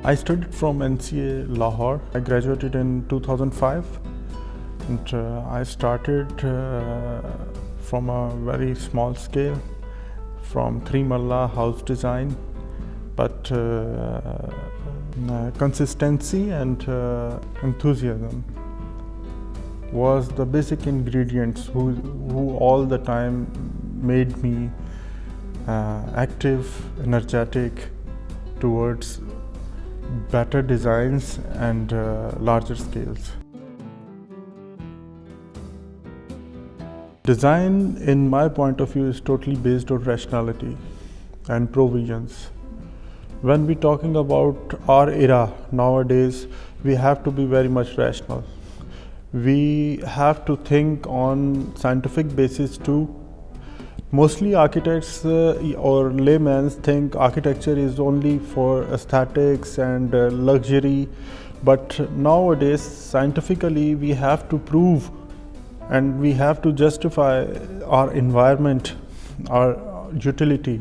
I studied from NCA Lahore. I graduated in 2005 and I started from a very small scale, from 3 Malla house design, but consistency and enthusiasm was the basic ingredients who all the time made me active, energetic towards better designs and larger scales. Design, in my point of view, is totally based on rationality and provisions. When we're talking about our era nowadays, we have to be very much rational. We have to think on scientific basis too. Mostly architects or laymen think architecture is only for aesthetics and luxury, but nowadays scientifically we have to prove and we have to justify our environment, our utility,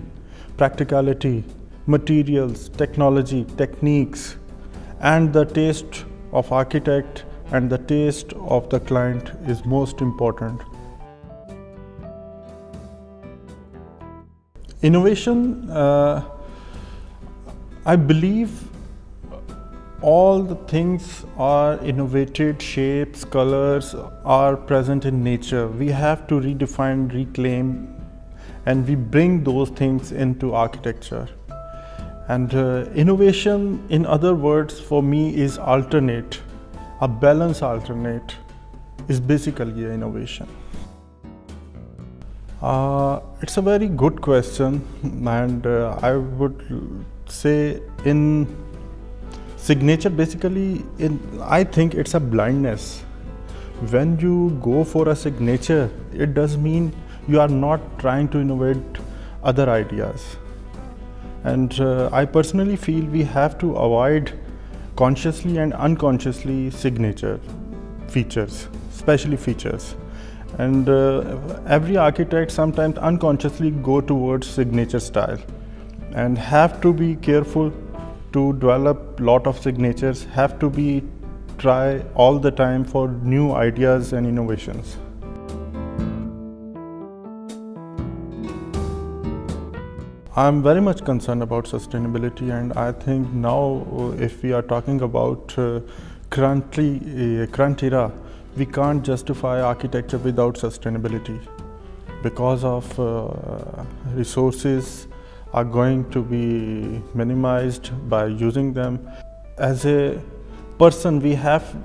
practicality, materials, technology, techniques, and the taste of architect and the taste of the client is most important. Innovation, I believe all the things are innovated, shapes, colors are present in nature. We have to redefine, reclaim, and we bring those things into architecture. And innovation, in other words, for me is alternate. A balanced alternate is basically an innovation. It's a very good question, and I would say in signature, basically, I think it's a blindness. When you go for a signature, it does mean you are not trying to innovate other ideas. And I personally feel we have to avoid consciously and unconsciously signature features, especially features. And every architect sometimes unconsciously go towards signature style and have to be careful to develop lot of signatures, have to be try all the time for new ideas and innovations. I'm very much concerned about sustainability, and I think now if we are talking about current era, we can't justify architecture without sustainability because of resources are going to be minimized by using them. As a person, we have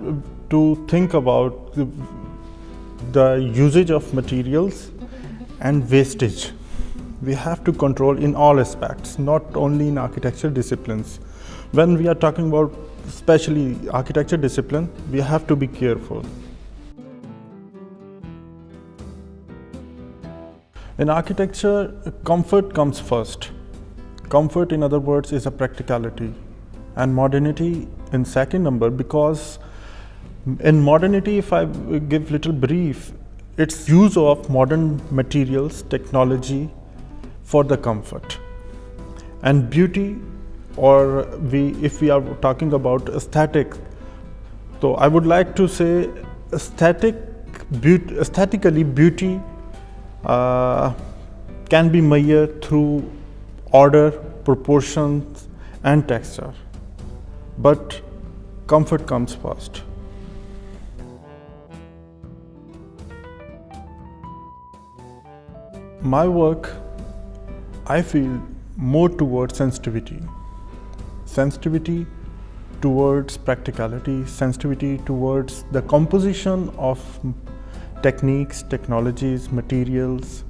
to think about the usage of materials and wastage. We have to control in all aspects, not only in architecture disciplines. When we are talking about especially architecture discipline, we have to be careful. In architecture, comfort comes first. Comfort, in other words, is a practicality, and modernity in second number, because in modernity, if I give little brief, it's use of modern materials, technology for the comfort and beauty, or if we are talking about aesthetic. So I would like to say aesthetically beauty can be measured through order, proportions and texture, but comfort comes first. My work, I feel, more towards sensitivity towards practicality, sensitivity towards the composition of techniques, technologies, materials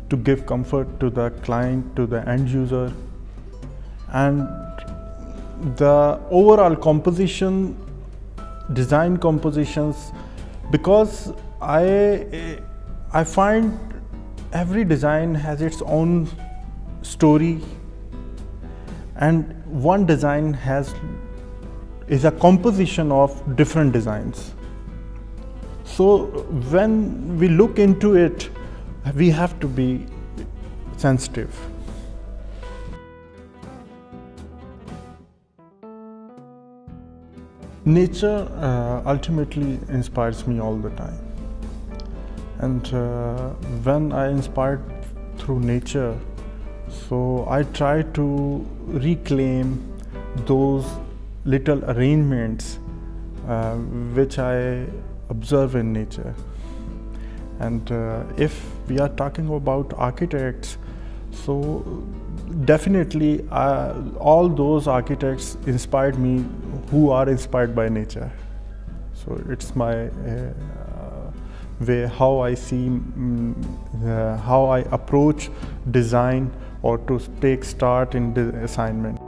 to give comfort to the client, to the end user, and the overall composition, design compositions, because I find every design has its own story, and one design is a composition of different designs. So when we look into it, we have to be sensitive. Nature ultimately inspires me all the time, and when I inspired through nature, so I try to reclaim those little arrangements which I observe in nature. And if we are talking about architects, so definitely all those architects inspired me who are inspired by nature. So it's my way how I see, how I approach design or to take start in the assignment.